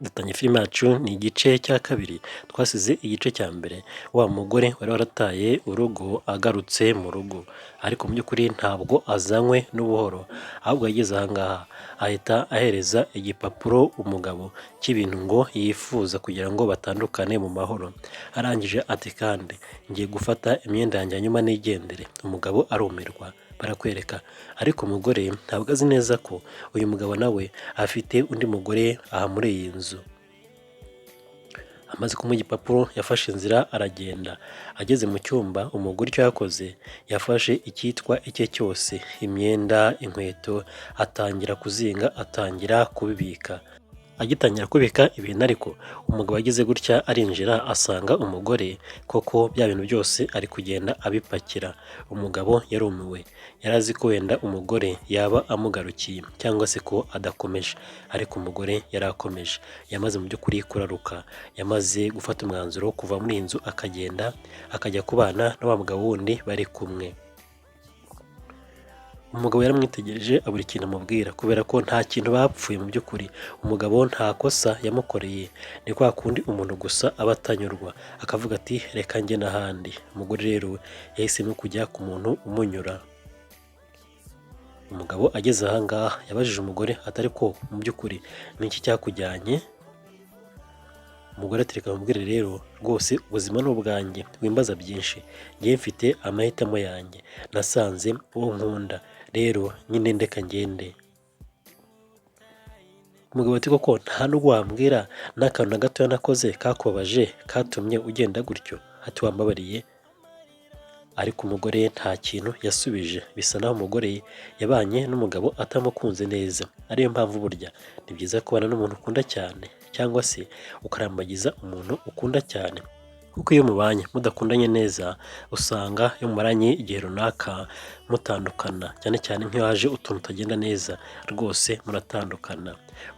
Dutanye filime yacu ni igice cya kabiri, twasize igice cya mbere wa mugore wari warataye urugo agarutse mu rugo, ariko mu by'ukuri ntabwo azanywe n'ubuhoro, ahubwo yageze aha ngaha ahita ahereza igipapuro umugabo cy'ibintu ngo yifuza kugira ngo batandukane mu mahoro, arangije ati kandi ngiye gufata imyenda yanjye hanyuma nigendere. Umugabo arumirwa barakwereka, ariko umugore ntabwo azi neza ko uyu mugabo nawe afite undi mugore aha muri iyi nzu. Amaze kumuha igipapuro yafashe inzira aragenda, ageze mu cyumba umugore icyo yakoze yafashe icyitwa icye cyose, imyenda, inkweto, atangira kuzinga, atangira kubibika. Agitangira kubika ibintu ariko umugabo agize gutya arinjira asanga umugore koko bya bintu byose ari kugenda abipakira. Umugabo yarumiwe, yari azi ko wenda umugore yaba amugarukiye cyangwa se ko adakomeje, ariko umugore yari akomeje. Yamaze mu by'ukuri kuraruka, yamaze gufata umwanzuro wo kuva muri iyi nzu akagenda akajya kubana na wa mugabo wundi bari kumwe. Umugabo yaramwitegereje abura ikintu amubwira kubera ko nta kintu bapfuye mu by'ukuri. Umugabo nta kosa yamukoreye, ni kwa kundi umuntu gusa aba atanyurwa akavuga ati reka njye n'ahandi. Umugore rero yahisemo kujya ku muntu umunyura. Umugabo ageze aha ngaha yabajije umugore atari ko mu by'ukuri ni iki cyakujyanye? Umugore ati reka mubwire rero rwose ubuzima ni ubwanjye, wimbaza byinshi, njye mfite amahitamo yanjye, nasanze uwo nkunda rero nyine ndeka ngende. Umugabo ati koko nta n'ubwo wambwira n'akantu na gatoya nakoze kakubabaje katumye ugenda gutyo? Ati wambabariye? Ariko umugore nta kintu yasubije, bisa naho umugore yabanye n'umugabo atamukunze neza. Ariyo mpamvu burya ni byiza kubana n'umuntu ukunda cyane cyangwa se ukarambagiza umuntu ukunda cyane, kuko iyo mubanye mudakundanye neza usanga iyo mumaranye igihe runaka mutandukana, cyane cyane nk'iyo haje utuntu utagenda neza rwose muratandukana.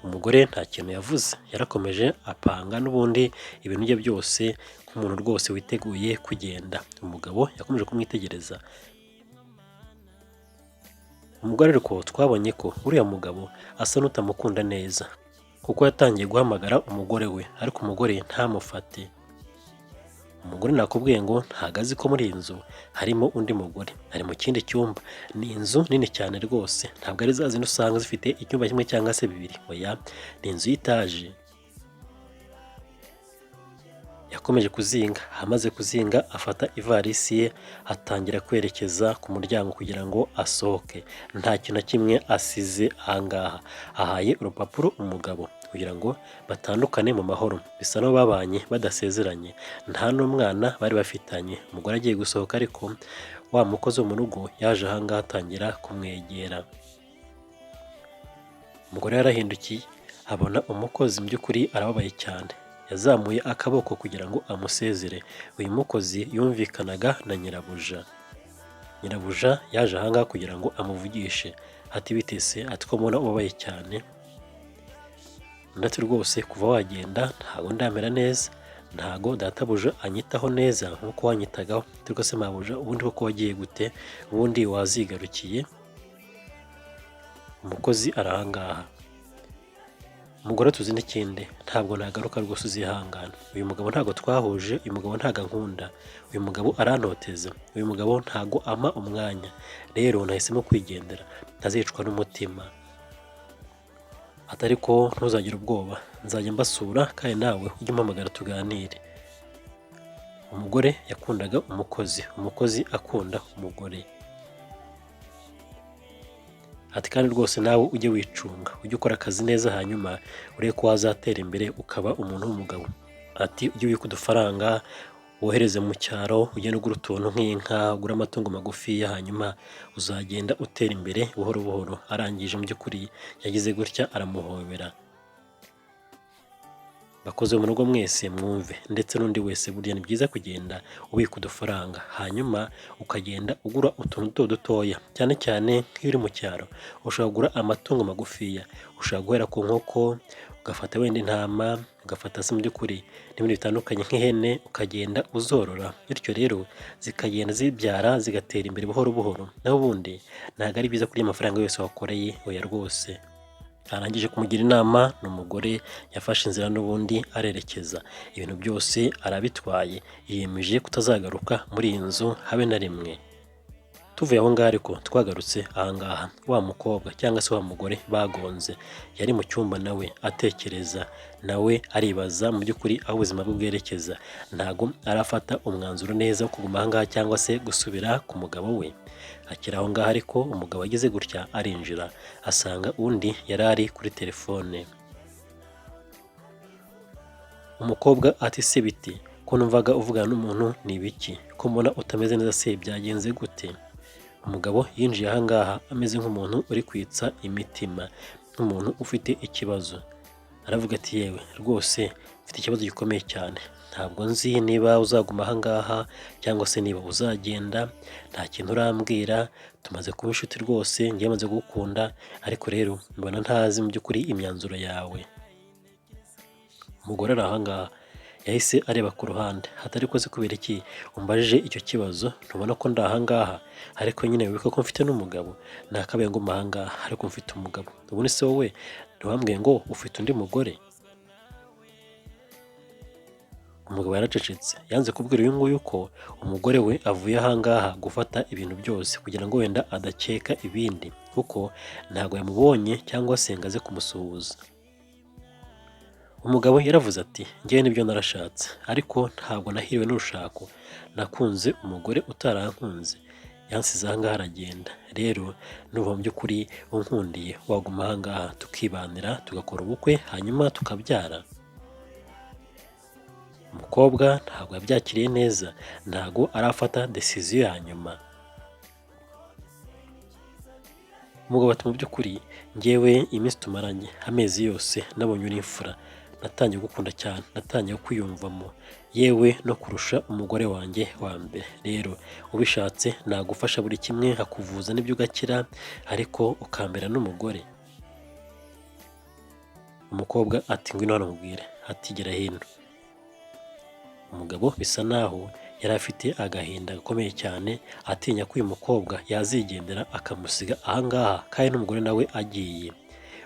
Umugore nta kintu yavuze, yarakomeje apanga n'ubundi ibintu bye byose nk'umuntu rwose witeguye kugenda. Umugabo yakomeje kumwitegereza. Umugore ariko twabonye ko uriya mugabo asa n'utamukunda neza, kuko yatangiye guhamagara umugore we ariko umugore ntamufate. Umugore nakubwiye ngo ntago azi ko muri iyi nzu harimo undi mugore, ari mu kindi cyumba. Ni inzu nini cyane rwose, ntabwo ari za zindi usanga zifite icyumba kimwe cyangwa se bibiri, oya ni inzu y'itaje. Yakomeje kuzinga, amaze kuzinga afata ivarisi ye atangira kwerekeza ku muryango kugira ngo asohoke. Nta kintu na kimwe asize aha ngaha, ahaye urupapuro umugabo kugira ngo batandukane mu mahoro, bisa n'aho babanye badasezeranye, nta n'umwana bari bafitanye. Umugore agiye gusohoka ariko wa mukozi wo mu rugo yaje aha ngaha atangira kumwegera. Umugore yarahindukiye abona umukozi mu by'ukuri arababaye cyane, yazamuye akaboko kugira ngo amusezere. Uyu mukozi yumvikanaga na nyirabuja. Nyirabuja yaje aha ngaha kugira ngo amuvugishe. Ati bite se? Ati ko mbona ubabaye cyane? Ndetse rwose kuva wagenda ntago ndamera neza, ntago databuja anyitaho neza nk'uko wanyitagaho. Ariko se mabuja ubundi koko wagiye gute? Ubundi wazigarukiye? Umukozi arahangaha. Umugore tuzi n'ikindi, ntabwo nagaruka rwose uzihangana. Uyu mugabo ntago twahuje, uyu mugabo ntago ankunda, uyu mugabo arantoteza, uyu mugabo ntago ama umwanya, rero nahisemo kwigendera, ntazicwa n'umutima. Atari ko ntuzagire ubwoba, nzajya mbasura kandi nawe ujye umpamagara tuganire. Umugore yakundaga umukozi, umukozi akunda umugore. Ati kandi rwose nawe ujye wicunga, ujye ukora akazi neza hanyuma urebe ko wazatera imbere ukaba umuntu w'umugabo. Ati ujye ubika udufaranga wohereze mu cyaro, ugende ugura utuntu nk'inka, ugura amatungo magufiya, hanyuma uzagenda utera imbere buhoro buhoro. Arangije mu by'ukuri yagize gutya aramuhobera. Bakoze mu rugo mwese mwumve, ndetse n'undi wese burya ni byiza kugenda ubika udufaranga, hanyuma ukagenda ugura utuntu dutoya, cyane cyane nk'iyo uri mu cyaro ushobora kugura amatungo magufiya, ushobora guhera ku nkoko, ugafata wenda intama, ugafata se mu by'ukuri n'ibindi bitandukanye nk'ihene, ukagenda uzorora, bityo rero zikagenda zibyara zigatera imbere buhoro buhoro. Naho ubundi ntabwo ari byiza kurya amafaranga yose wakoreye, oya rwose. arangije kumugira inama n'umugore yafashe inzira n'ubundi arerekeza, ibintu byose arabitwaye, yiyemeje kutazagaruka muri iyi nzu habe na rimwe. Tuvuye aho ngaho ariko twagarutse ahangaha, wa mukobwa cyangwa se wa mugore bagonze yari mu cyumba nawe atekereza, nawe aribaza mu by'ukuri aho ubuzima bwe bwerekeza, ntago arafata umwanzuro neza wo kuguma ahangaha cyangwa se gusubira ku mugabo we. Akiri aho ngaho ariko umugabo ageze gutya arinjira asanga undi yari ari kuri telefone. Umukobwa ati se biti ko numvaga uvugana n'umuntu, ni ibiki ko mbona utameze neza, se byagenze gute? Umugabo yinjiye ahangaha ameze nk'umuntu uri kwitsa imitima, nk'umuntu ufite ikibazo. Aravuga ati yewe rwose mfite ikibazo gikomeye cyane, ntabwo nzi niba uzaguma ahangaha cyangwa se niba uzagenda, nta kintu urambwira, tumaze kuba inshuti rwose, njye maze gukunda, ariko rero mbona ntazi mu by'ukuri imyanzuro yawe. Umugore ari ahangaha yahise areba ku ruhande, hatari koze kubera iki umbajije icyo kibazo, ntubona ko ndi ahangaha, ariko nyine wibuka ko mfite n'umugabo, nakabaye nguma ahangaha ariko mfite umugabo, ubundi se wowe ntiwambwiye ngo ufite undi mugore? Umugabo yaracecetse, yanze kubwira uyu nguyu ko umugore we avuye ahangaha gufata ibintu byose kugira ngo wenda adakeka ibindi, kuko ntabwo yamubonye cyangwa se ngo aze kumusuhuza. Umugabo yaravuze ati njyewe nibyo narashatse, ariko ntabwo nahiriwe n'urushako, nakunze umugore utarankunze, yansize ahangaha aragenda, rero nuba mu by'ukuri unkundiye waguma ahangaha tukibanira tugakora ubukwe hanyuma tukabyara. Umukobwa ntabwo yabyakiriye neza, ntabwo arafata decision ya nyuma. Umugabo ati mu by'ukuri njyewe iminsi tumaranye amezi yose nabonye uri imfura, natangiye gukunda cyane, natangiye kwiyumvamo, yewe no kurusha umugore wanjye wa mbere, rero ubishatse nagufasha buri kimwe, hakuvuza n'ibyo ugakira, ariko ukambera n'umugore. Umukobwa ati ngwino hano nkubwire, ati gera hino. Umugabo bisa naho yari afite agahinda gakomeye cyane, atinya ko uyu mukobwa yazigendera akamusiga ahangaha kandi n'umugore nawe agiye.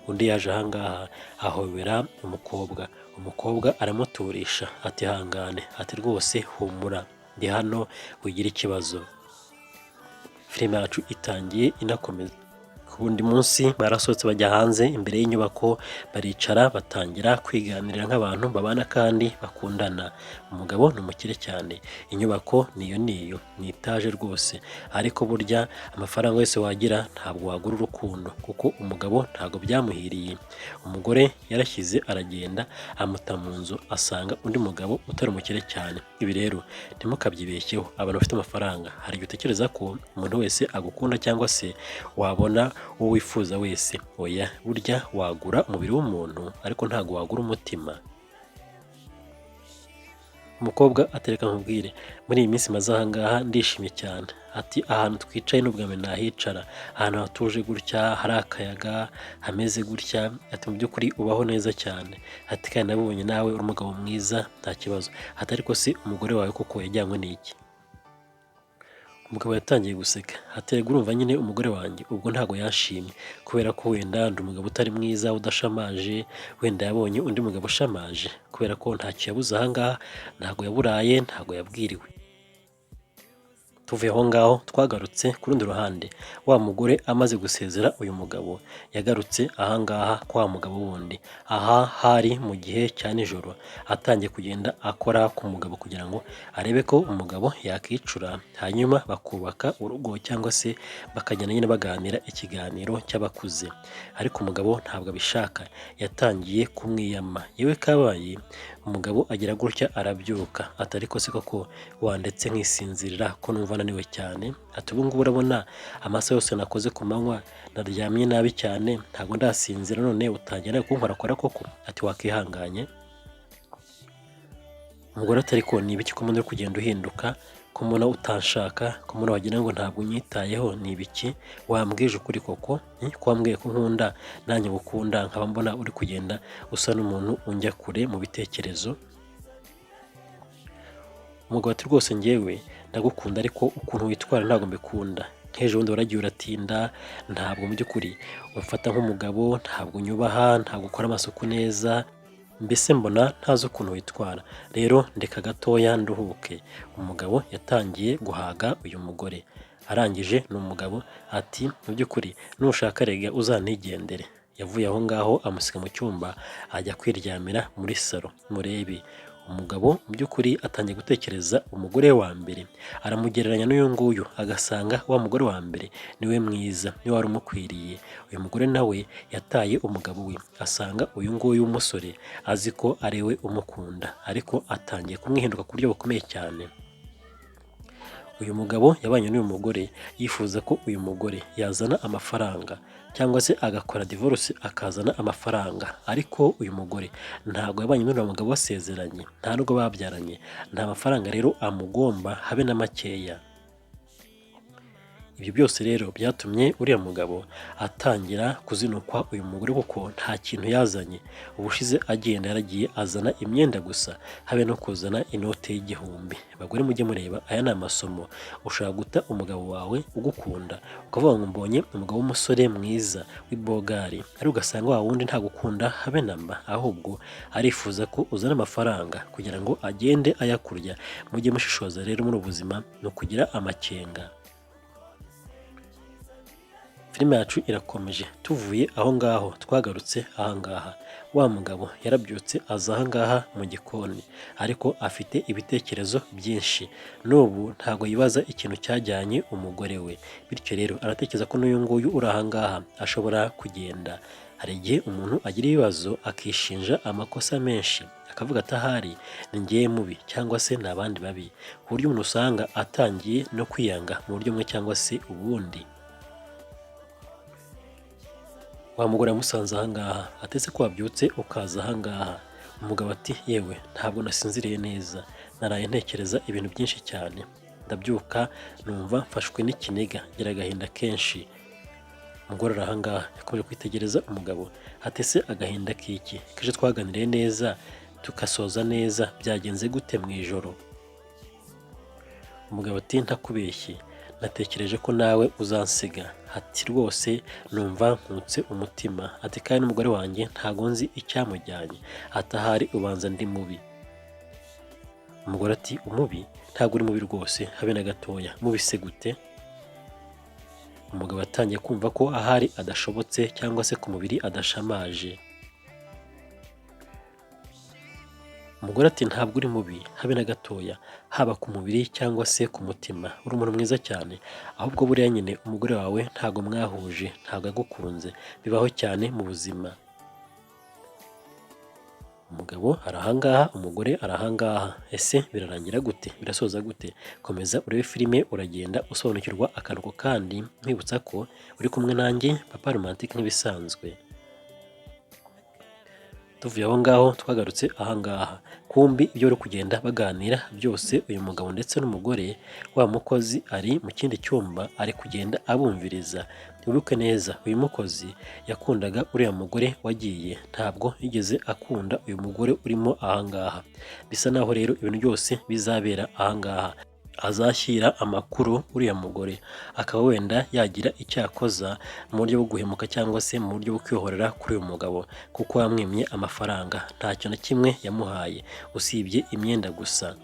Undi yaje ahangaha ahobera umukobwa, umukobwa aramuturisha ati hangane, ati rwose humura, ndi hano wigira ikibazo. Filime yacu itangiye inakomeza. Ku wundi munsi barasohotse bajya hanze imbere y'inyubako, baricara batangira kwiganirira nk'abantu babana kandi bakundana. Umugabo ni umukire cyane, inyubako niyo ni etaje rwose, ariko burya amafaranga yose wagira ntabwo wagura urukundo, kuko umugabo ntabwo byamuhiriye. Umugore yarashyize aragenda amuta mu nzu, asanga undi mugabo utari umukire cyane. Ibi rero ntimukabyibeshyeho, abantu bafite amafaranga hari igihe utekereza ko umuntu wese agukunda cyangwa se wabona uwo wifuza wese, oya burya wagura umubiri w'umuntu ariko ntabwo wagura umutima. Umukobwa atereka nkubwire, muri iyi minsi maze ahangaha ndishimye cyane, ati ahantu twicaye n'ubwa mbere nahicara, ahantu hatuje gutya, hari akayaga, hameze gutya, ati mu by'ukuri ubaho neza cyane, ati kandi nabonye nawe uri umugabo mwiza nta kibazo, ati ariko se umugore wawe koko yajyanywe n'iki? Umugabo yatangiye guseka, aterega urumva nyine umugore wanjye ubwo ntabwo yashimye, kubera ko wenda ndi umugabo utari mwiza udashamaje, wenda yabonye undi mugabo ushamaje, kubera ko ntacyo yabuze ahangaha, ntabwo yaburaye, ntabwo yabwiriwe. Tuvuye aho ngaho twagarutse ku rundi ruhande, wa mugore amaze gusezera uyu mugabo yagarutse ahangaha kwa mugabo wundi. Aha hari mu gihe cya nijoro, atangiye kugenda akora ku mugabo kugira ngo arebe ko umugabo yakicura, hanyuma bakubaka urugo cyangwa se bakagenda nyine baganira ikiganiro cy'abakuze. Ariko umugabo ntabwo abishaka, yatangiye kumwiyama, yewe kabaye umugabo agira gutya arabyuka, ati ariko se koko wandetse nkisinzirira ko numva naniwe cyane, ati ubu ngubu urabona amasaha yose nakoze ku manywa, naryamye nabi cyane, ntabwo ndasinzira, none utangira kunkorakora koko, ati wakihanganye. Umugore ati ariko ni ibiki ko mbona uri kugenda uhinduka, ko mbona utanshaka, ko mbona wagira ngo ntabwo unyitayeho, ni ibiki? Wambwije ukuri koko, ko wambwiye ko nkunda nanjye ngukunda, nkaba mbona uri kugenda usa n'umuntu unjya kure mu bitekerezo. Umugabo ati rwose njyewe ndagukunda, ariko ukuntu witwara ntabwo mbikunda, nk'ejo bundi waragiye uratinda, ntabwo mu by'ukuri umfata nk'umugabo, ntabwo unyubaha, ntabwo ukora amasuku neza, mbese mbona ntazi ukuntu witwara, rero ndeka gatoya nduhuke. Umugabo yatangiye guhaga uyu mugore, arangije ni umugabo ati mu by'ukuri nushaka rega uzanigendere. Yavuye aho ngaho amusiga mu cyumba ajya kwiryamira muri salo. Murebe umugabo mu by'ukuri atangiye gutekereza umugore wa mbere, aramugereranya n'uyu nguyu agasanga wa mugore wa mbere niwe mwiza, niwe wari umukwiriye. Uyu mugore nawe yataye umugabo we, asanga uyu nguyu w'umusore azi ko ari we umukunda, ariko atangiye kumwihinduka ku buryo bukomeye cyane. Uyu mugabo yabanye n'uyu mugore yifuza ko uyu mugore yazana amafaranga cyangwa se agakora divorce akazana amafaranga, ariko uyu mugore ntabwo yabanye n'uriya mugabo basezeranye, nta nubwo babyaranye, nta mafaranga rero amugomba habe na makeya. Ibyo byose rero byatumye uriya mugabo atangira kuzinukwa uyu mugore kuko nta kintu yazanye. Ubushize agenda yaragiye azana imyenda gusa, habe no kuzana inote y'igihumbi. Bagore mujye mureba, aya ni amasomo. Ushobora guta umugabo wawe ugukunda, ukavuga ngo mbonye umugabo w'umusore mwiza w'ibogari, ariko ugasanga wa wundi ntagukunda habe namba, ahubwo arifuza ko uzana amafaranga kugira ngo agende ayakurya. Mujye mushishoza rero muri ubuzima ni ukugira amakenga. Filime yacu irakomeje, tuvuye aho ngaho twagarutse aha ngaha. Wa mugabo yarabyutse aza aha ngaha mu gikoni, ariko afite ibitekerezo byinshi. N'ubu ntabwo yibaza ikintu cyajyanye umugore we, bityo rero aratekereza ko n'uyu nguyu uri aha ngaha ashobora kugenda. Hari igihe umuntu agira ibibazo akishinja amakosa menshi, akavuga ati ahari ni njyewe mubi cyangwa se ni abandi babi, ku buryo umuntu usanga atangiye no kwiyanga mu buryo bumwe cyangwa se ubundi. Wa mugore amusanze aha ngaha, atetse ko wabyutse ukaza aha ngaha. Umugabo ati yewe ntabwo nasinziriye neza, naraye ntekereza ibintu byinshi cyane, ndabyuka numva mfashwe n'ikiniga, ngira agahinda kenshi. Umugore ari aha ngaha yakomeje kwitegereza umugabo, atese agahinda k'iki? Kejo twaganiriye neza tugasoza neza, byagenze gute mu ijoro? Umugabo ati ntakubeshye, natekereje ko nawe uzansiga. Ati rwose numva nkutse umutima. Ati kandi n'umugore wanjye ntago nzi icyamujyanye. Ati ahari ubanza ndi mubi. Umugore ati umubi? Ntabwo uri mubi rwose habe na gatoya. Mubi se gute? Umugabo atangiye kumva ko ahari adashobotse cyangwa se ku mubiri adashamaje. Umugore ati ntabwo uri mubi habe na gatoya, haba ku mubiri cyangwa se ku mutima, uri umuntu mwiza cyane, ahubwo buriya nyine umugore wawe ntabwo mwahuje, ntabwo agukunze, bibaho cyane mu buzima. Umugabo ari aha ngaha, umugore ari aha ngaha. Ese birarangira gute? Birasoza gute? Komeza urebe filime uragenda usobanukirwa akantu ko kandi, nkwibutsa ko uri kumwe nanjye Papa Romantic nk'ibisanzwe. Tuvuye aho ngaho twagarutse aha ngaha. Kumbi ibyo bari kugenda baganira byose uyu mugabo ndetse n'umugore, wa mukozi ari mu kindi cyumba ari kugenda abumviriza. Wibuke neza uyu mukozi yakundaga uriya mugore wagiye, ntabwo yigeze akunda uyu mugore urimo aha ngaha. Bisa naho rero ibintu byose bizabera aha ngaha. Azashyira amakuru uriya mugore, akaba wenda yagira icyakoza mu buryo bwo guhemuka cyangwa se mu buryo bwo kwihorera kuri uyu mugabo, kuko yamwimye amafaranga, ntacyo na kimwe yamuhaye usibye imyenda gusa.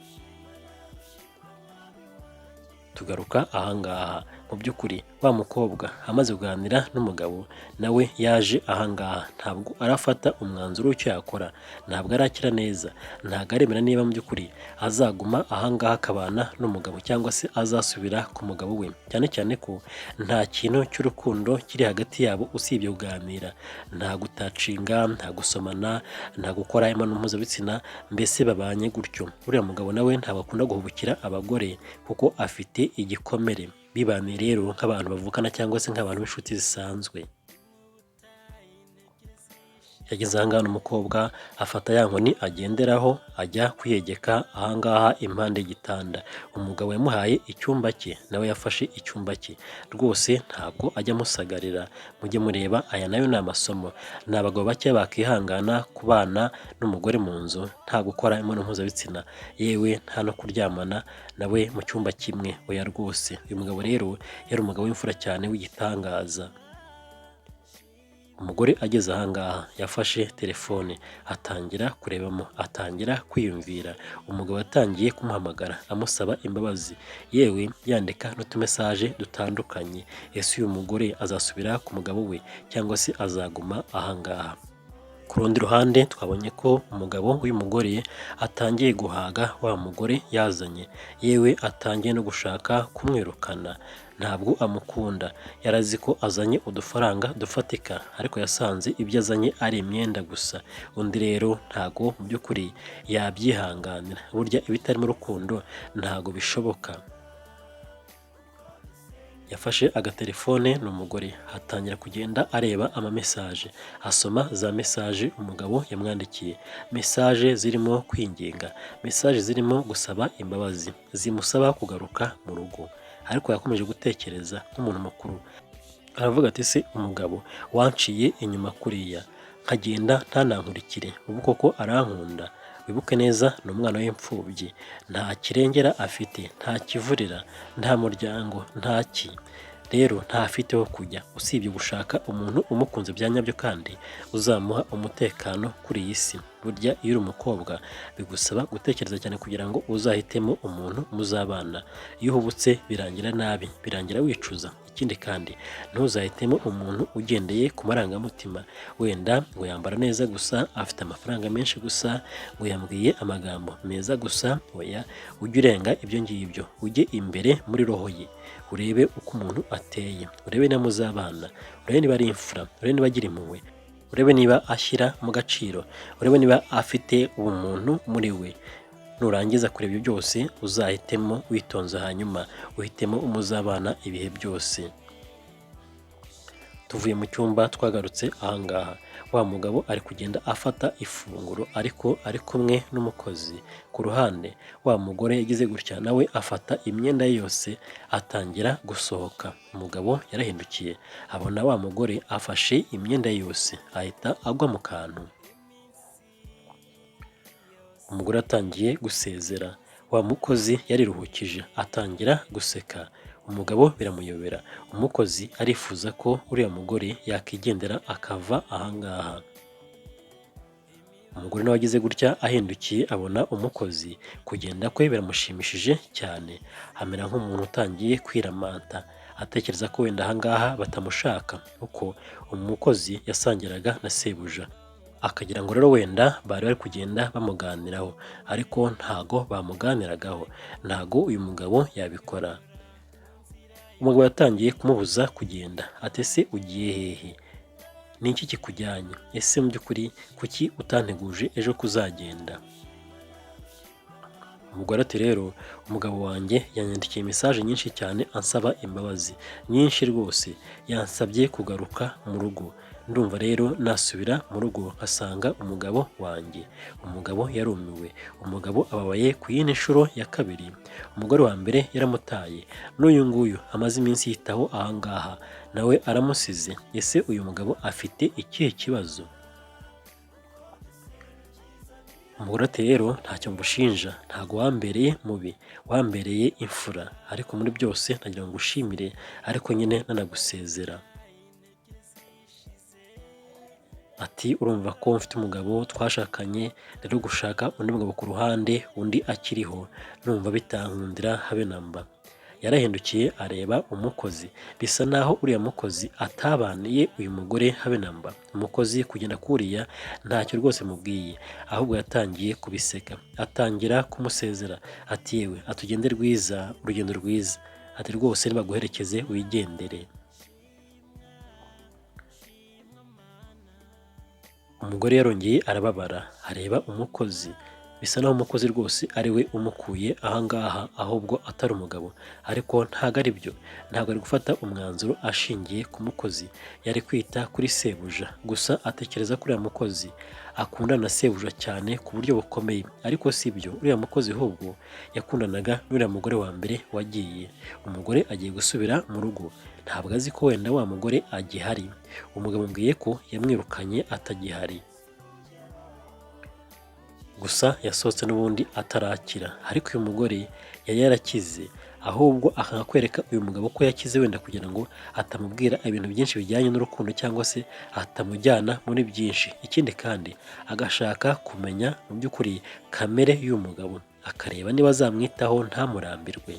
Tugaruka aha ngaha. Mu by'ukuri wa mukobwa amaze kuganira n'umugabo, nawe yaje aha ngaha, ntabwo arafata umwanzuro w'icyo yakora, ntabwo arakira neza, ntabwo aremera niba mu by'ukuri azaguma aha ngaha akabana n'umugabo cyangwa se azasubira ku mugabo we, cyane cyane ko nta kintu cy'urukundo kiri hagati yabo usibye kuganira, nta gutacinga, nta gusomana, nta gukora imibonano mpuzabitsina, mbese babanye gutyo. Uriya mugabo nawe ntabwo akunda guhubukira abagore kuko afite igikomere. Bibaniye rero nk'abantu bavukana cyangwa se nk'abantu b'inshuti zisanzwe. Yageze ahangaha n'umukobwa afata ya nkoni agenderaho ajya kwiyegeka ahangaha impande y'igitanda. Umugabo yamuhaye icyumba cye, nawe yafashe icyumba cye. Rwose ntabwo ajya amusagarira. Mujye mureba, aya nayo ni amasomo. Ni abagabo bake bakihangana kubana n'umugore mu nzu nta gukora imibonano mpuzabitsina, yewe nta no kuryamana nawe mu cyumba kimwe. Oya rwose, uyu mugabo rero yari umugabo w'imfura cyane w'igitangaza. Umugore ageze ahangaha yafashe telefone atangira kurebamo, atangira kwiyumvira. Umugabo yatangiye kumuhamagara amusaba imbabazi, yewe yandika n'utumesaje dutandukanye. Ese uyu mugore azasubira ku mugabo we cyangwa se azaguma ahangaha? Ku rundi ruhande twabonye ko umugabo w'uyu mugore atangiye guhaga wa mugore yazanye, yewe atangiye no gushaka kumwirukana. Ntabwo amukunda, yarazi ko azanye udufaranga dufatika, ariko yasanze ibyo azanye ari imyenda gusa. Undi rero ntago mu by'ukuri yabyihanganira. Burya ibitarimo urukundo ntago bishoboka. Yafashe agatelefone n'umugore atangira kugenda areba amamesaje, asoma za mesaje umugabo yamwandikiye. Mesaje zirimo kwinginga, mesaje zirimo gusaba imbabazi, zimusaba kugaruka mu rugo. Ariko yakomeje gutekereza nk'umuntu mukuru, aravuga ati se umugabo wanciye inyuma kuriya nkagenda ntanankurikire, ubu koko arankunda? Wibuke neza ni umwana w'imfubyi, nta kirengera afite, nta kivurira, nta muryango, nta ki. Rero ntafite ho kujya usibye gushaka umuntu umukunze bya nyabyo kandi uzamuha umutekano kuri iyi si. Burya iyo uri umukobwa bigusaba gutekereza cyane kugira ngo uzahitemo umuntu muzabana. Iyo uhubutse birangira nabi, birangira wicuza. Ikindi kandi ntuzahitemo umuntu ugendeye ku marangamutima, wenda ngo yambara neza gusa, afite amafaranga menshi gusa, ngo yambwiye amagambo meza gusa. Oya, ujye urenga ibyo ngibyo, ujye imbere muri roho ye, urebe uko umuntu ateye, urebe niba muzabana, urebe niba ari imfura, urebe niba agira impuhwe, urebe niba ashyira mu gaciro, urebe niba afite ubumuntu muri we. Nurangiza kureba ibyo byose uzahitemo witonze, hanyuma uhitemo umuzabana ibihe byose. Tuvuye mu cyumba twagarutse ahangaha, wa mugabo ari kugenda afata ifunguro ariko ari kumwe n'umukozi. Ku ruhande wa mugore yagize gutya, nawe afata imyenda ye yose atangira gusohoka. Umugabo yarahindukiye abona wa mugore afashe imyenda ye yose, ahita agwa mu kantu. Umugore atangiye gusezera, wa mukozi yariruhukije atangira guseka. Umugabo biramuyobera, umukozi arifuza ko uriya mugore yakigendera akava ahangaha. Umugore nawe agize gutya ahindukiye abona umukozi, kugenda kwe biramushimishije cyane, amera nk'umuntu utangiye kwiramanta, atekereza ko wenda ahangaha batamushaka kuko umukozi yasangiraga na sebuja, akagira ngo rero wenda bari bari kugenda bamuganiraho, ariko ntago bamuganiragaho. Ntago uyu mugabo yabikora. Umugabo yatangiye kumubuza kugenda, ati ese ugiye hehe? Ni iki kikujyanye? Ese mu by'ukuri kuki utanteguje ejo kuzagenda? Umugore ati rero umugabo wanjye yanyandikiye mesaje nyinshi cyane ansaba imbabazi, nyinshi rwose, yansabye kugaruka mu rugo. Ndumva rero nasubira mu rugo nkasanga umugabo wanjye. Umugabo yarumiwe, umugabo ababaye ku yindi nshuro ya kabiri. Umugore wa mbere yaramutaye, n'uyu nguyu amaze iminsi yitaho ahangaha nawe aramusize. Ese uyu mugabo afite ikihe kibazo? Umugore ati rero ntacyo mbushinja, ntago wambereye mubi, wambereye imfura, ariko muri byose nagira ngo ngushimire, ariko nyine nanagusezera. Ati urumva ko mfite umugabo twashakanye, rero gushaka undi mugabo ku ruhande undi akiriho numva bitankundira habe namba. Yarahindukiye areba umukozi, bisa naho uriya mukozi atabaniye uyu mugore habe namba. Umukozi kugenda kuriya ntacyo rwose mubwiye, ahubwo yatangiye kubiseka, atangira kumusezera, ati yewe atugende rwiza, urugendo rwiza, ati rwose nibaguherekeze wigendere. Umugore yarongeye arababara, areba umukozi, bisa naho umukozi rwose ari we umukuye ahangaha ahubwo atari umugabo, ariko ntabwo ari byo. Ntabwo ari gufata umwanzuro ashingiye ku mukozi, yari kwita kuri sebuja. Gusa atekereza ko uriya mukozi akundana na sebuja cyane ku buryo bukomeye, ariko si byo. Uriya mukozi ahubwo yakundanaga n'uriya mugore wa mbere wagiye. Umugore agiye gusubira mu rugo, ntabwo azi ko wenda wa mugore agihari. Umugabo ambwiye ko yamwirukanye atagihari, gusa yasohotse n'ubundi atarakira. Ariko uyu mugore yari yarakize, ahubwo akakwereka uyu mugabo ko yakize wenda kugira ngo atamubwira ibintu byinshi bijyanye n'urukundo cyangwa se atamujyana muri byinshi. Ikindi kandi agashaka kumenya mu by'ukuri kamere y'uyu mugabo, akareba niba azamwitaho ntamurambirwe.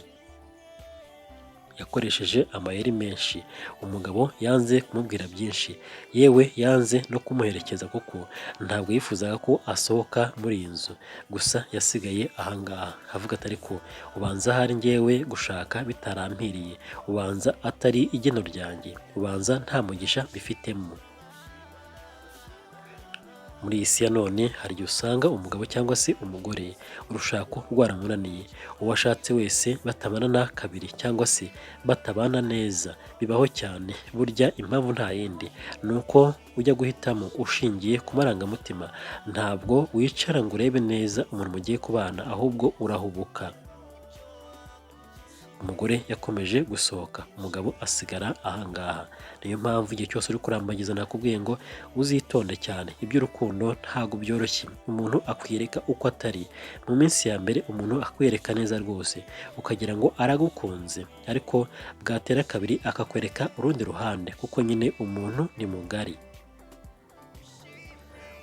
Yakoresheje amayeri menshi. Umugabo yanze kumubwira byinshi, yewe yanze no kumuherekeza kuko ntabwo yifuzaga ko asohoka muri iyi nzu. Gusa yasigaye ahangaha avuga ati ariko ubanza ahari ngewe gushaka bitarampiriye, ubanza atari igeno ryanjye, ubanza nta mugisha bifitemo. Muri iyi si ya none hari igihe usanga umugabo cyangwa se umugore urushako rwaramunaniye, uwo ashatse wese batabana kabiri cyangwa se batabana neza. Bibaho cyane. Burya impamvu nta yindi ni uko ujya guhitamo ushingiye ku marangamutima. Ntabwo wicara ngo urebe neza umuntu mugiye kubana, ahubwo urahubuka. Umugore yakomeje gusohoka, umugabo asigara ahangaha. Niyo mpamvu igihe cyose uri kurambagiza nakubwiye ngo uzitonde cyane. Iby'urukundo ntabwo byoroshye. Umuntu akwiyereka uko atari. Mu minsi ya mbere umuntu akwiyereka neza rwose ukagira ngo aragukunze, ariko bwatera kabiri akakwereka urundi ruhande, kuko nyine umuntu ni mugari.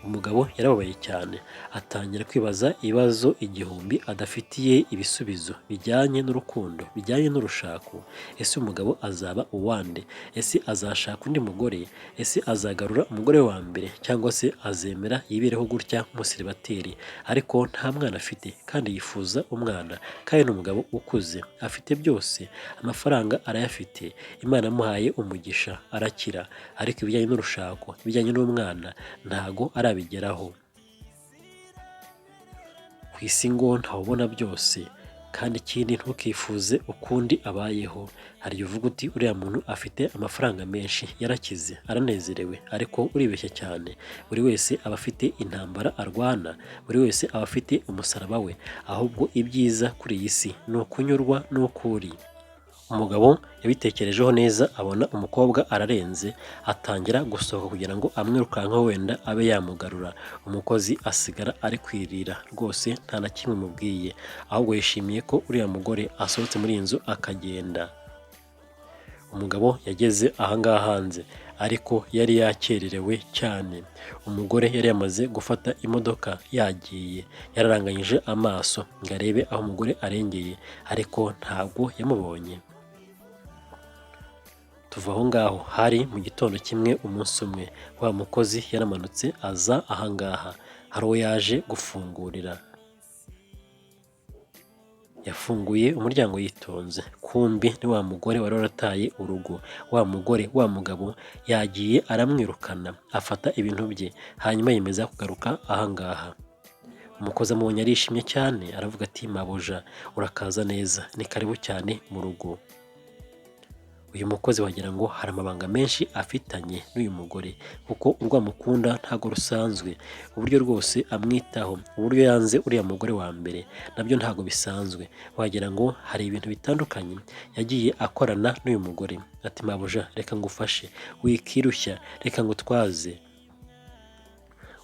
Umugabo yarababaye cyane, atangira kwibaza ibibazo igihumbi adafitiye ibisubizo bijyanye n'urukundo, bijyanye n'urushako. Ese umugabo azaba uwande? Ese azashaka undi mugore? Ese azagarura umugore wa mbere cyangwa se azemera yibereho gutya nk'umusiribateri? Ariko nta mwana afite kandi yifuza umwana, kandi ni umugabo ukuze, afite byose, amafaranga arayafite, Imana amuhaye umugisha, arakira, ariko ibijyanye n'urushako, ibijyanye n'umwana ntago arabigeraho. Ku isi ngo ntawubona byose, kandi ikindi ntukifuze ukundi abayeho. Hari igihe uvuga uti uriya muntu afite amafaranga menshi, yarakize, aranezerewe, ariko uribeshya cyane. Buri wese aba afite intambara arwana, buri wese aba afite umusaraba we, ahubwo ibyiza kuri iyi si ni ukunyurwa n'ukuri. Umugabo yabitekerejeho neza, abona umukobwa ararenze, atangira gusohoka kugira ngo amwirukankaho wenda abe yamugarura. Umukozi asigara ari kwirira rwose, nta na kimwe mubwiye, ahubwo yishimiye ko uriya mugore asohotse muri iyi nzu akagenda. Umugabo yageze ahangaha hanze, ariko yari yakererewe cyane. Umugore yari yamaze gufata imodoka yagiye, yararanganyije amaso ngo arebe aho umugore arengeye, ariko ntabwo yamubonye. Tuva aho ngaho hari mu gitondo kimwe umunsi umwe, wa mukozi yaramanutse aza ahangaha, hari uwo yaje gufungurira. Yafunguye umuryango yitonze, kumbi ni wa mugore wari warataye urugo. Wa mugore, wa mugabo yagiye aramwirukana, afata ibintu bye, hanyuma yemeza kugaruka ahangaha. Umukozi amubonye arishimye cyane, aravuga ati mabuja urakaza neza, ni karibu cyane mu rugo. Uyu mukozi wagira ngo hari amabanga menshi afitanye n'uyu mugore, kuko urwo amukunda ntabwo rusanzwe. Uburyo rwose amwitaho, uburyo yanze uriya mugore wa mbere, nabyo ntabwo bisanzwe. Wagira ngo hari ibintu bitandukanye yagiye akorana n'uyu mugore. Ati mabuja reka ngufashe, wikirushya, reka ngutwaze.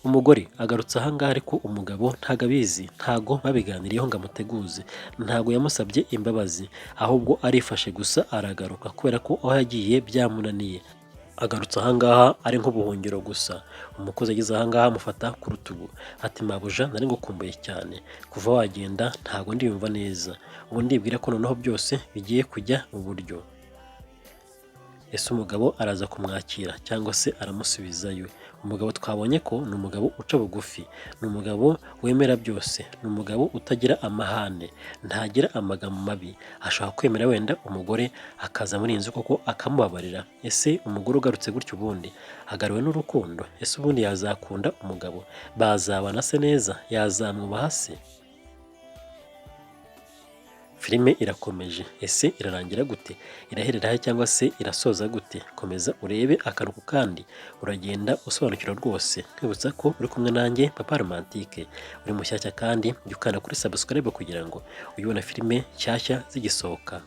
Umugore agarutse ahangaha, ariko umugabo ntago abizi, ntago babiganiriyeho ngo amuteguze, ntago yamusabye imbabazi, ahubwo arifashe gusa aragaruka, kubera ko aho yagiye byamunaniye. Agarutse ahangaha ari nk'ubuhungiro gusa. Umukozi ageze ahangaha amufata ku rutugu, ati mabuja nari ngukumbuye cyane, kuva wagenda ntago ndiyumva neza, ubu ndibwira ko noneho byose bigiye kujya mu buryo. Ese umugabo araza kumwakira cyangwa se aramusubizayo? Umugabo twabonye ko ni umugabo uca bugufi, ni umugabo wemera byose, ni umugabo utagira amahane, ntagira amagambo mabi, ashobora kwemera wenda umugore akaza muri iyi nzu koko akamubabarira. Ese umugore ugarutse gutyo ubundi agaruwe n'urukundo? Ese ubundi yazakunda umugabo? Bazabana se neza? Yazamwubaha se? Filime irakomeje. Ese irarangira gute? Iraherera he cyangwa se irasoza gute? Komeza urebe akaruhuko kandi uragenda usobanukirwa rwose. Nkwibutsa ko uri kumwe nanjye Papa Romantique, uri mushyashya kandi jya ukanda kuri subscribe kugira ngo uyibone filime nshyashya zigisohoka.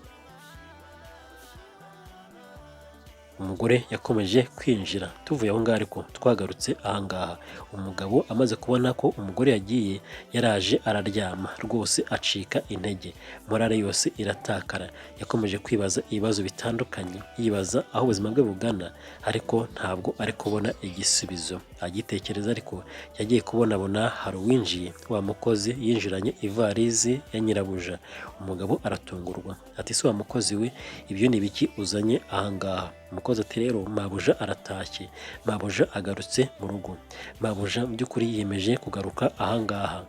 Umugore yakomeje kwinjira. Tuvuye aho ngaho ariko twagarutse ahangaha. Umugabo amaze kubona ko umugore yagiye, yaraje araryama rwose acika intege, morale yose iratakara. Yakomeje kwibaza ibibazo bitandukanye, yibaza aho ubuzima bwe bugana, ariko ntabwo ari kubona igisubizo. Agitekereza ariko yagiye kubonabona hari uwinjiye, wa mukozi yinjiranye ivarizi ya nyirabuja. Umugabo aratungurwa ati se wa mukozi we, ibyo ni ibiki uzanye ahangaha? Umukozi ati rero mabuja aratashye, mabuja agarutse mu rugo, mabuja mu by'ukuri yiyemeje kugaruka ahangaha.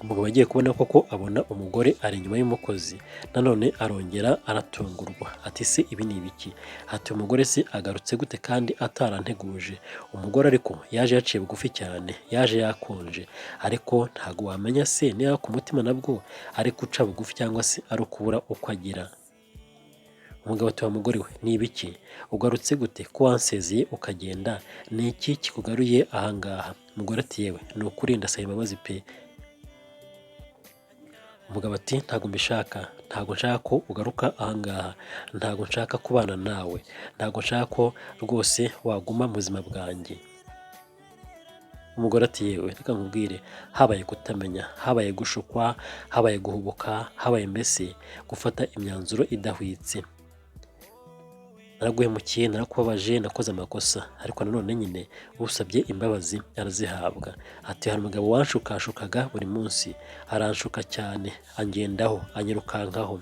Umugabo agiye kubona koko abona umugore ari inyuma y'umukozi, nanone arongera aratungurwa ati se ibi ni ibiki? Ati umugore se agarutse gute kandi ataranteguje? Umugore ariko yaje yaciye bugufi cyane, yaje yakonje, ariko ntago wamenya se niba ku mutima nabwo ari guca bugufi cyangwa se ari ukubura uko agira. Umugabo ati wa mugore we, ni ibiki? Ugarutse gute? Ko wansezeye ukagenda, ni iki kikugaruye ahangaha? Umugore ati yewe ni ukuri ndasaba imbabazi pe. Umugabo ati ntago mbishaka, ntago nshaka ko ugaruka ahangaha, ntago nshaka kubana nawe, ntago nshaka ko rwose waguma mu buzima bwanjye. Umugore ati yewe reka nkubwire, habaye kutamenya, habaye gushukwa, habaye guhubuka, habaye mbese gufata imyanzuro idahwitse. Naraguhemukiye, narakubabaje, nakoze amakosa, ariko nanone nyine usabye imbabazi arazihabwa. Ati hari umugabo wanshukashukaga buri munsi, aranshuka cyane, angendaho, anyirukankaho.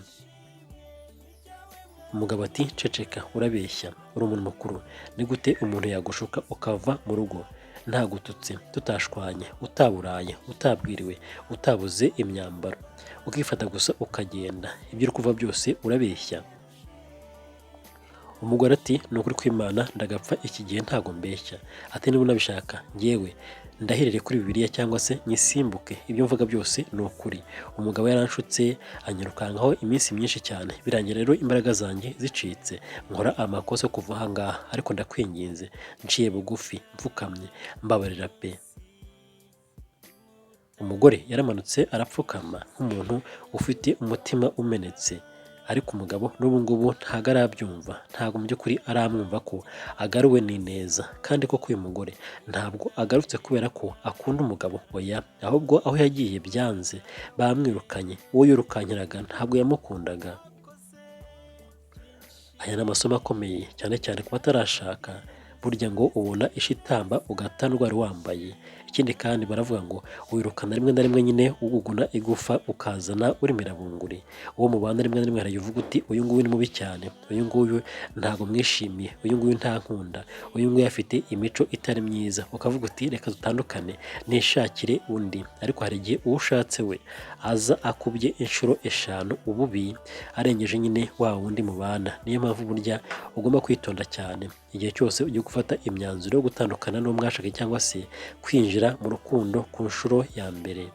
Umugabo ati ceceka, urabeshya, uri umuntu mukuru, ni gute umuntu yagushuka ukava mu rugo ntagututse, tutashwanye, utaburaye, utabwiriwe, utabuze imyambaro, ukifata gusa ukagenda? Ibyo uri kuva byose urabeshya. Umugore ati ni ukuri kw'Imana ndagapfa iki gihe ntago mbeshya. Ati niba unabishaka njyewe ndaherere kuri Bibiliya cyangwa se nyisimbuke, ibyo mvuga byose ni ukuri. Umugabo yaranshutse anyirukankaho iminsi myinshi cyane, birangira rero imbaraga zanjye zicitse, nkora amakosa kuva ahangaha, ariko ndakwinginze nciye bugufi mfukamye, mbabarira pe. Umugore yaramanutse arapfukama nk'umuntu ufite umutima umenetse, ariko umugabo n'ubu ngubu ntago arabyumva, ntago mu by'ukuri aramwumva ko agaruwe n'ineza. Kandi koko uyu mugore ntabwo agarutse kubera ko akunda umugabo, oya, ahubwo aho yagiye byanze, bamwirukanye, uwo yirukankiraga ntabwo yamukundaga. Aya ni amasomo akomeye cyane cyane ku batarashaka. Burya ngo ubona ishitamba ugata n'urwari wambaye. Ikindi kandi baravuga ngo wirukana rimwe na rimwe nyine uguguna igufa ukazana uri mirabunguri. Uwo mubana rimwe na rimwe harayivuga uti uyu nguyu ni mubi cyane, uyu nguyu ntago mwishimiye, uyu nguyu nta nkunda, uyu nguyu afite imico itari myiza. Ukavuga uti reka dutandukane nishakire undi. Ariko hari igihe uwo ushatse we aza akubye inshuro 5 ububi, arengeje nyine wa wundi mubana. Niyo mpamvu burya ugomba kwitonda cyane igihe cyose ugiye gufata imyanzuro yo gutandukana n'uwo mwashaka cyangwa se kwinjira mu rukundo ku nshuro ya mbere.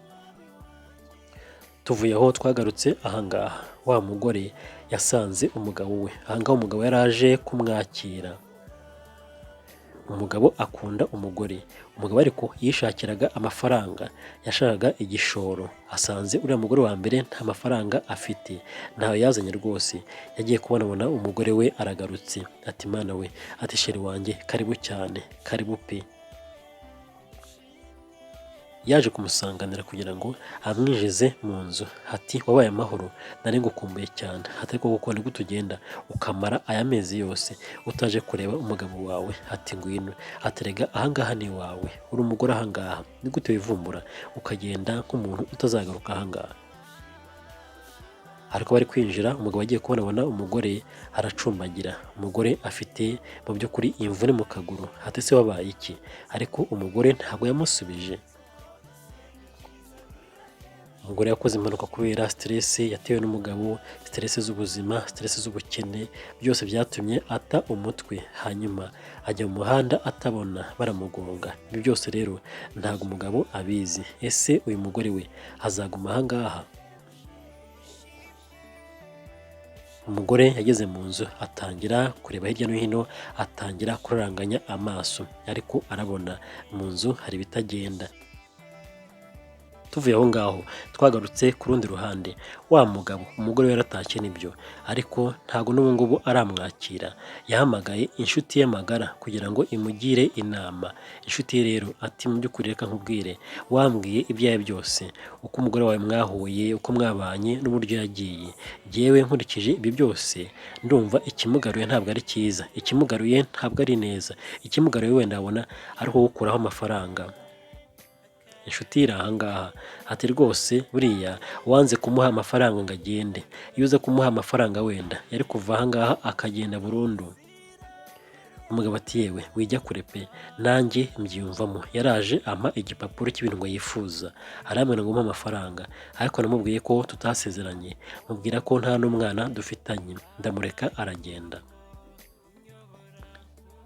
Tuvuye aho twagarutse ahangaha, wa mugore yasanze umugabo we ahangaha. Umugabo yaraje kumwakira. Umugabo akunda umugore, umugabo ariko yishakiraga amafaranga, yashakaga igishoro. Asanze uriya mugore wa mbere nta mafaranga afite, ntawe yazanye rwose. Yagiye kubonabona umugore we aragarutse, ati mana we, ati sheri wanjye karibu cyane, karibu pe. Yaje kumusanganira kugira ngo amwinjize mu nzu. Ati wabaye amahoro, nari ngukumbuye cyane. Ati ariko kuko ni gute ugenda ukamara aya mezi yose utaje kureba umugabo wawe? Ati ngwino. Ati rega ahangaha ni iwawe, uri umugore ahangaha, ni gute wivumbura ukagenda nk'umuntu utazagaruka ahangaha? ariko bari kwinjira umugabo agiye kubona umugore aracumbagira. Umugore afite mu by'ukuri imvune mu kaguru, ati se wabaye iki? Ariko umugore ntabwo yamusubije. Umugore yakoze impanuka kubera stress yatewe n'umugabo, stress z'ubuzima, stress z'ubukene, byose byatumye ata umutwe, hanyuma ajya mu muhanda atabona baramugonga. Ibi byose rero ntabwo umugabo abizi. Ese uyu mugore we azaguma aha ngaha? Umugore yageze mu nzu atangira kureba hirya no hino, atangira kuraranganya amaso, ariko arabona mu nzu hari ibitagenda. Tuvuye aho ngaho twagarutse ku rundi ruhande, wa mugabo umugore we yaratashye nibyo, ariko ntabwo n'ubu ngubu aramwakira. Yahamagaye inshuti ye magara kugira ngo imugire inama. Inshuti ye rero ati mu by'ukuri reka nkubwire, wambwiye ibyawe byose, uko umugore wawe mwahuye, uko mwabanye n'uburyo yagiye. Jyewe nkurikije ibi byose ndumva ikimugaruye ntabwo ari cyiza, ikimugaruye ntabwo ari neza, ikimugaruye wenda abona ari uko gukuraho amafaranga. Inshuti iri aha ngaha ati rwose buriya wanze kumuha amafaranga ngo agende, iyo uza kumuha amafaranga wenda yari kuva aha ngaha akagenda burundu. Umugabo ati yewe wijya kure pe, nanjye mbyiyumvamo. Yaraje ampa igipapuro cy'ibintu ngo yifuza, arambwira ngo mpa amafaranga, ariko namubwiye ko tutasezeranye, mubwira ko nta n'umwana dufitanye, ndamureka aragenda.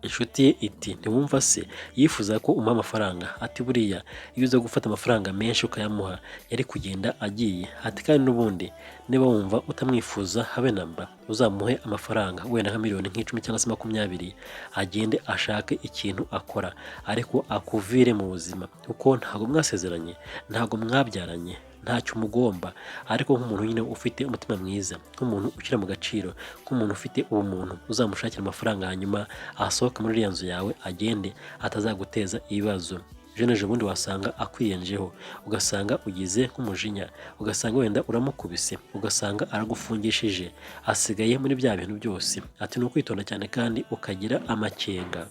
Inshuti ye iti ntiwumva se, yifuza ko umuha amafaranga. Ati buriya iyo uza gufata amafaranga menshi ukayamuha yari kugenda agiye. Ati kandi n'ubundi niba wumva utamwifuza habe namba, uzamuhe amafaranga wenda nka miliyoni nk'icumi cyangwa se 20, agende ashake ikintu akora, ariko akuvire mu buzima, kuko ntabwo mwasezeranye, ntabwo mwabyaranye, ntacyo umugomba. Ariko nk'umuntu nyine ufite umutima mwiza, nk'umuntu ushyira mu gaciro, nk'umuntu ufite ubumuntu, uzamushakira amafaranga hanyuma asohoka muri iriya nzu yawe agende, atazaguteza ibibazo. Ejo n'ejo bundi wasanga akwiyenjeho, ugasanga ugize nk'umujinya, ugasanga wenda uramukubise, ugasanga aragufungishije, asigaye muri bya bintu byose. Ati ni ukwitonda cyane kandi ukagira amakenga.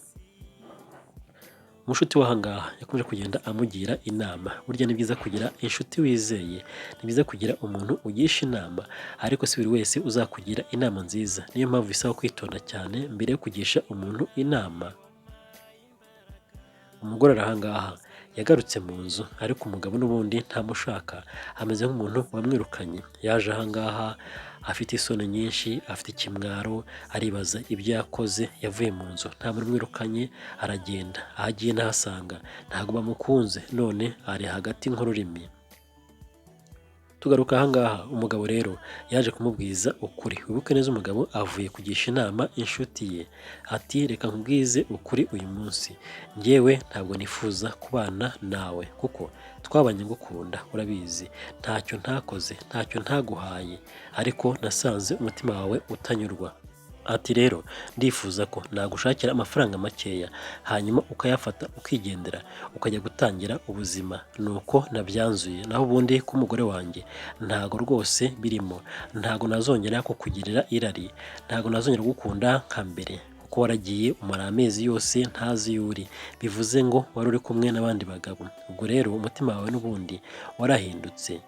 Umushuti w'aha ngaha yakomeje kugenda amugira inama. Burya ni byiza kugira inshuti wizeye, ni byiza kugira umuntu ugisha inama, ariko si buri wese uzakugira inama nziza. Niyo mpamvu bisaba kwitonda cyane mbere yo kugisha umuntu inama. Umugore ari aha ngaha yagarutse mu nzu, ariko umugabo n'ubundi ntamushaka, ameze nk'umuntu wamwirukanye. Yaje aha ngaha afite isoni nyinshi, afite ikimwaro, aribaza ibyo yakoze. Yavuye mu nzu nta muntu umwirukanye, aragenda. Aho agiye n'ahasanga ntabwo bamukunze, none ari hagati nk'ururimi. Tugaruka aha ngaha, umugabo rero yaje kumubwiza ukuri. Wibuke neza umugabo avuye kugisha inama inshuti ye. Ati reka nkubwize ukuri uyu munsi, njyewe ntabwo nifuza kubana nawe, kuko twabanye ngukunda, urabizi, ntacyo ntakoze, ntacyo ntaguhaye, ariko nasanze umutima wawe utanyurwa. Ati rero ndifuza ko nagushakira amafaranga makeya, hanyuma ukayafata ukigendera, ukajya gutangira ubuzima. Nuko nabyanzuye, naho ubundi k'umugore wanjye ntago rwose birimo, ntago nazongera kukugirira irari, ntago nazongera gukunda nka mbere, kuko waragiye umara amezi yose ntazi iyo uri, bivuze ngo wari uri kumwe n'abandi bagabo. Ubwo rero umutima wawe n'ubundi warahindutse.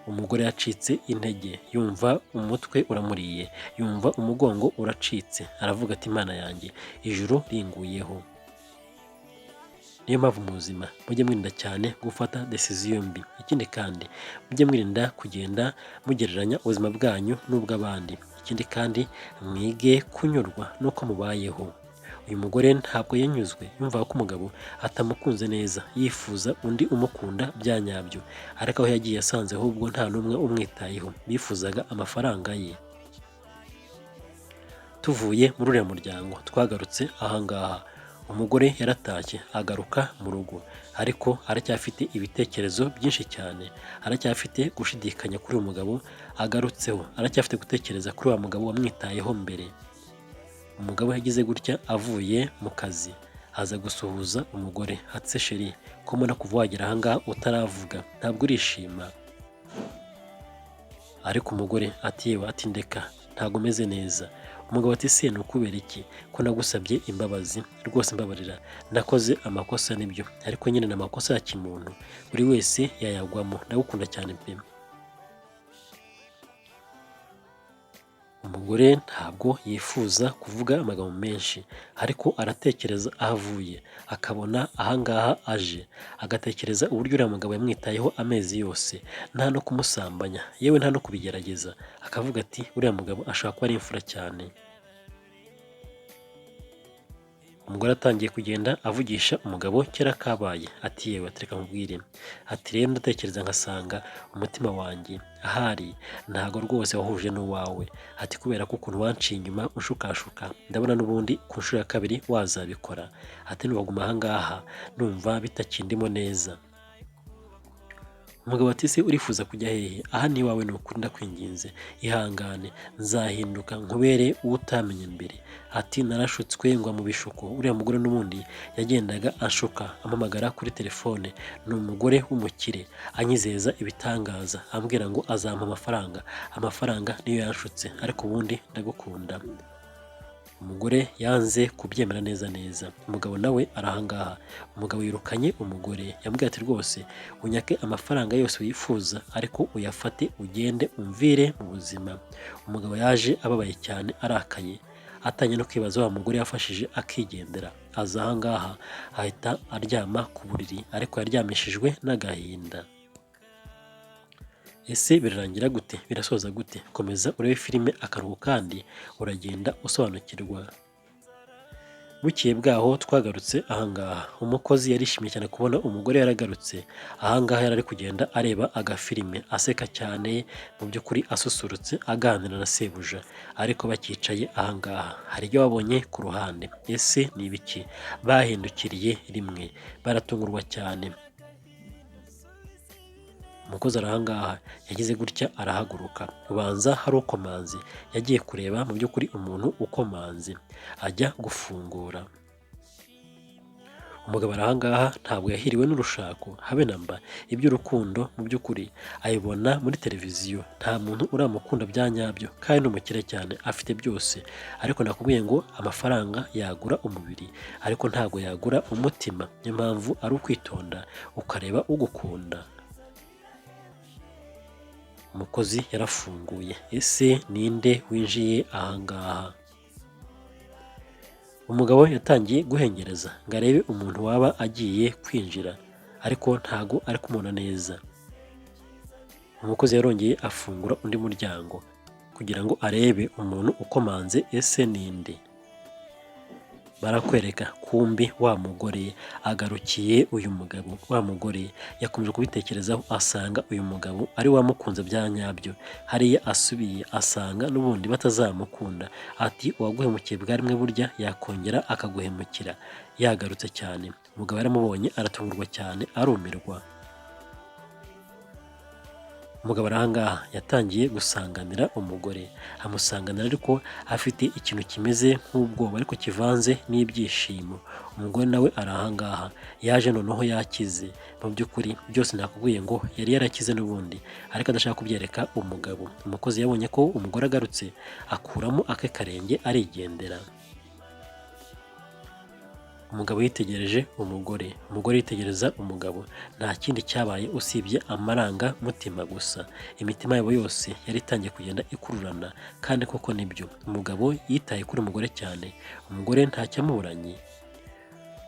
Umugore yacitse intege, yumva umutwe uramuriye, yumva umugongo uracitse, aravuga ati Imana yanjye, ijuru ringuyeho. Niyo mpamvu mu buzima mujye mwirinda cyane gufata decision mbi. Ikindi kandi mujye mwirinda kugenda mugereranya ubuzima bwanyu n'ubw'abandi. Ikindi kandi mwige kunyurwa nuko mubayeho. Uyu mugore ntabwo yanyuzwe, yumvaga ko umugabo atamukunze neza, yifuza undi umukunda bya nyabyo, ariko aho yagiye yasanze ahubwo nta n'umwe umwitayeho, bifuzaga amafaranga ye. Tuvuye muri uriya muryango twagarutse aha ngaha. Umugore yaratashye agaruka mu rugo, ariko aracyafite ibitekerezo byinshi cyane, aracyafite gushidikanya kuri uyu mugabo agarutseho, aracyafite gutekereza kuri wa mugabo wamwitayeho mbere. Umugabo yagize gutya avuye mu kazi, aza gusuhuza umugore. Ati sheri, ko mbona kuva wagera aha ngaha utaravuga, ntabwo urishima? Ariko umugore ati yewe, ati ndeka, ntabwo meze neza. Umugabo ati se ni ukubera iki ko nagusabye imbabazi? Rwose mbabarira, nakoze amakosa nibyo, ariko nyine ni amakosa ya kimuntu, buri wese yayagwamo, ndagukunda cyane pe. Umugore ntabwo yifuza kuvuga amagambo menshi ariko aratekereza aho avuye, akabona ahangaha aje, agatekereza uburyo uriya mugabo yamwitayeho amezi yose nta no kumusambanya yewe nta no kubigerageza, akavuga ati uriya mugabo ashobora kuba ari imfura cyane. Umugore atangiye kugenda avugisha umugabo kera kabaye ati yewe reka nkubwire ati rero ndatekereza nkasanga umutima wanjye ahari ntago rwose wahuje n'uwawe, ati kubera ko ukuntu wanciye inyuma unshukashuka ndabona n'ubundi ku nshuro ya kabiri wazabikora, ati nubaguma ahangaha numva bitakindimo neza. Umugabo ati se urifuza kujya hehe? Aha ni iwawe ni ukuri ndakwinginze ihangane nzahinduka nkubere uwo utamenye mbere. Ati narashutswe ngwa mu bishuko, uriya mugore n'ubundi yagendaga anshuka ampamagara kuri telefone, ni umugore w'umukire anyizeza ibitangaza ambwira ngo azampa amafaranga niyo yanshutse ariko ubundi ndagukunda. Umugore yanze kubyemera neza, umugabo nawe arahangaha, umugabo yirukanye umugore yambwiye ati rwose unyake amafaranga yose wifuza ariko uyafate ugende umvire mu buzima. Umugabo yaje ababaye cyane arakaye, atanye no kwibaza wa mugore yafashije akigendera, aza ahangaha ahita aryama ku buriri ariko yaryamishijwe n'agahinda. Ese birarangira gute? Birasoza gute? Komeza urebe filime akaruhuko kandi uragenda usobanukirwa. Bukeye bwaho twagarutse ahangaha, umukozi yarishimye cyane kubona umugore yaragarutse, ahangaha yari ari kugenda areba agafilime aseka cyane, mu by'ukuri asusurutse aganira na sebuja, ariko bakicaye ahangaha hari ibyo babonye ku ruhande. Ese ni ibiki? Bahindukiriye rimwe baratungurwa cyane. Umukozi arahangaha yagize gutya arahaguruka, ubanza hari ukomanze, yagiye kureba mu by'ukuri umuntu ukomanze ajya gufungura. Umugabo arahangaha ntabwo yahiriwe n'urushako habe namba, iby'urukundo mu by'ukuri ayibona muri televiziyo, nta muntu uramukunda bya nyabyo kandi ni umukire cyane afite byose, ariko nakubwiye ngo amafaranga yagura umubiri ariko ntabwo yagura umutima, niyo mpamvu ari ukwitonda ukareba ugukunda. Umukozi yarafunguye. Ese ninde winjiye ahangaha? Umugabo yatangiye guhengereza ngo arebe umuntu waba agiye kwinjira ariko ntago ari kumubona neza. Umukozi yarongeye afungura undi muryango kugira ngo arebe umuntu ukomanze. Ese ninde? Barakwereka kumbi wa mugore agarukiye uyu mugabo. Wa mugore yakomeje kubitekerezaho asanga uyu mugabo ari wamukunze bya nyabyo, hariya asubiye asanga n'ubundi batazamukunda, ati uwaguhemukiye bwa rimwe burya yakongera akaguhemukira. Yagarutse cyane, umugabo yaramubonye aratungurwa cyane arumirwa. Umugabo arahangaha yatangiye gusanganira umugore, amusanganira ariko afite ikintu kimeze nk'ubwoba ariko kivanze n'ibyishimo. Umugore nawe arahangaha yaje noneho yakize, mu by'ukuri byose nakubwiye ngo yari yarakize n'ubundi ariko adashaka kubyereka umugabo. Umukozi yabonye ko umugore agarutse akuramo ake karenge arigendera. Umugabo yitegereje umugore, umugore yitegereza umugabo, nta kindi cyabaye usibye amarangamutima gusa. Imitima yabo yose yari itangiye kugenda ikururana kandi koko nibyo, umugabo yitaye kuri umugore cyane, umugore ntacyamuburanye.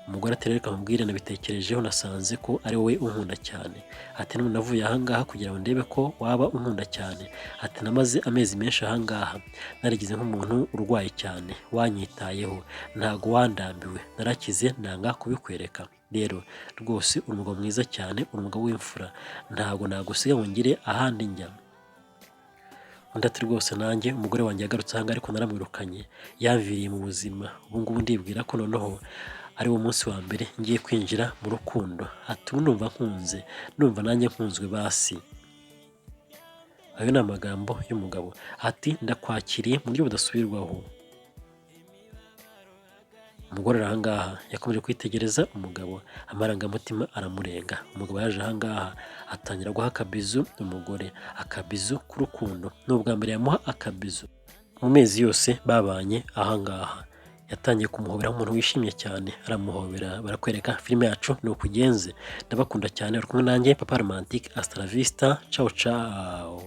Umugore ati reka nkubwire nabitekerejeho nasanze ko ari wowe unkunda cyane, ati none navuye ahangaha kugira ngo ndebe ko waba unkunda cyane, ati namaze amezi menshi ahangaha narigize nk'umuntu urwaye cyane, wanyitayeho ntago wandambiwe, narakize nanga kubikwereka, rero rwose uri umugabo mwiza cyane, uri umugabo w'imfura, ntago nagusiga ngo ngire ahandi njya. Undi ati rwose nanjye umugore wanjye yagarutse ahangaha ariko naramwirukanye, yamviriye mu buzima, ubu ngubu ndibwira ko noneho ari wo munsi wa mbere ngiye kwinjira mu rukundo, ati ubu numva nkunze, numva nanjye nkunzwe basi. Ayo ni amagambo y'umugabo, ati ndakwakiriye mu buryo budasubirwaho. Umugore ahangaha yakomeje kwitegereza umugabo, amarangamutima aramurenga. Umugabo yaje ahangaha atangira guha akabizu umugore, akabizu k'urukundo, ni ubwa mbere yamuha akabizu mu mezi yose babanye ahangaha. Yatangiye kumuhobera nk'umuntu wishimye cyane, aramuhobera. Barakwereka filime yacu ni ukugenze. Ndabakunda cyane, uri kumwe nanjye Papa Romantic, hasta la vista, ciao ciao.